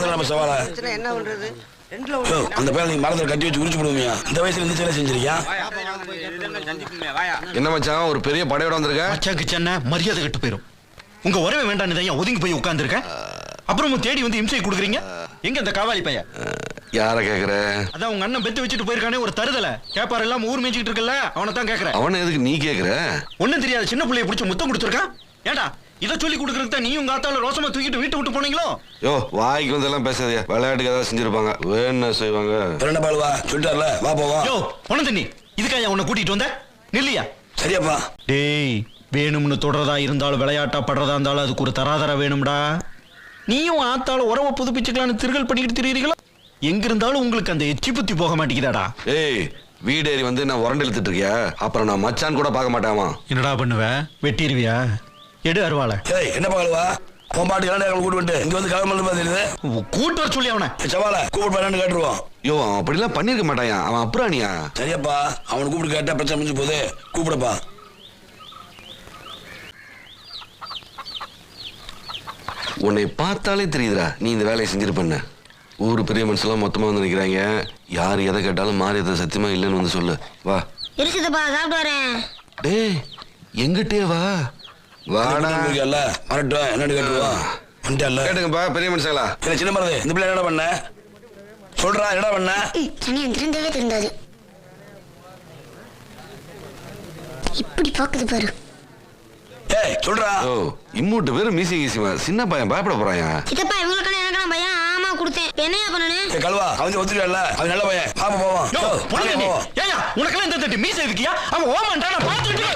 நம்ம சவாலை என்ன பண்றது? அந்த பேரை நீங்க மரத்துல கட்டி வச்சு உரிச்சு போடுவியா? இந்த வயசுல இந்த சேலை செஞ்சிருக்கியா? என்ன மச்சான் ஒரு பெரிய படையோட வந்திருக்க? மச்சாக்கு சென்ன மரியாதை கெட்டு போயிரும். உங்க உறவே வேண்டாம் தான் ஒதுங்கி போய் உட்கார்ந்துருக்க. அப்புறம் தேடி வந்து இம்சை கொடுக்குறீங்க. எங்க இந்த காவாலி பையன்? யார கேக்குற? அதான் உங்க அண்ணன் பெத்து வச்சுட்டு போயிருக்கானே ஒரு தருதல கேப்பார் எல்லாம் ஊர் மேய்ச்சிட்டு இருக்கல அவனை தான் கேக்குறேன். அவனை எதுக்கு நீ கேக்குற? ஒண்ணும் தெரியாத சின்ன பிள்ளைய பிடிச்சி முத்தம் கொடுத்துருக்கான். ஏண்டா இதை சொல்லி கொடுக்கறதுக்கு தான் நீயும் உங்க ஆத்தால ரோசமா தூக்கிட்டு வீட்டு விட்டு போனீங்களோ? யோ வாய்க்கு வந்து எல்லாம் பேசாதே. விளையாட்டுக்கு ஏதாவது செஞ்சிருப்பாங்க. வேணா செய்வாங்க. என்ன பாலுவா சொல்லிட்டார்ல, வா போவோம். யோ பொண்ணு தண்ணி இதுக்காக உன்னை கூட்டிட்டு வந்த நில்லையா? சரியாப்பா. டேய் வேணும்னு தொடரதா இருந்தாலும் விளையாட்டா படுறதா இருந்தாலும் அதுக்கு ஒரு தராதர வேணும்டா. நீயும் ஆத்தால உறவை புதுப்பிச்சுக்கலான்னு திருகல் பண்ணிக்கிட்டு திரியுறீங்களா? எங்க இருந்தாலும் உங்களுக்கு அந்த எச்சி புத்தி போக மாட்டேங்குதாடா. ஏய் வீடேறி வந்து நான் உரண்டு இழுத்துட்டு இருக்கியா? அப்புறம் நான் மச்சான் கூட பார்க்க மாட்டாமா. என்னடா பண்ணுவ? வெட்டிடுவியா? எடு அருவாளை. ஏய் என்ன பாலுவா, உன் பாட்டு இளநீர் கூட்டு வந்துட்டு இங்க வந்து கிளம்பு தெரியுது. கூட்டு வர சொல்லி அவனை சவாலை கூப்பிட்டு போயிடான்னு கேட்டுருவோம். யோ அவன் அப்படிலாம் பண்ணிருக்க மாட்டாயா. அவன் அப்புறானியா? சரியாப்பா, அவனை கூப்பிட்டு கேட்டா பிரச்சனை முடிஞ்சு போகுது. கூப்பிடப்பா. உன்னை பார்த்தாலே தெரியுதுடா நீ இந்த வேலையை செஞ்சிருப்பண்ண. ஊரு பெரிய மனுஷெல்லாம் மொத்தமா வந்து நினைக்கிறாங்க. யார் எதை கேட்டாலும் மாறி எதை சத்தியமா இல்லைன்னு வந்து சொல்லு. வா இருக்குதுப்பா, சாப்பிட்டு வரேன். டேய் எங்கிட்டே வா. வாடா மரட்டும் என்னன்னு கேட்டுருவோம். கேட்டுங்கப்பா பெரிய மனுஷங்களா. சின்ன மருது இந்த பிள்ளை என்ன பண்ண சொல்றா? என்ன பண்ண? திருந்தவே திருந்தாது. இப்படி பாக்குது பாரு. ஏய் சொல்றா. ஓ இம்மூட்டு பேரும் மீசி கீசிமா. சின்ன பையன் பயப்பட போறாயா? சித்தப்பா இவங்களுக்கான எனக்கான பையன். ஆமா கொடுத்தேன். என்னையா பண்ணனு? கல்வா அவன் ஒத்துக்கல. அவன் நல்ல பையன். பாப்பா போவோம். உனக்கெல்லாம் இந்த தட்டு மீசை இருக்கியா? அவன் ஓமன்டா நான் பாத்துக்கிட்டு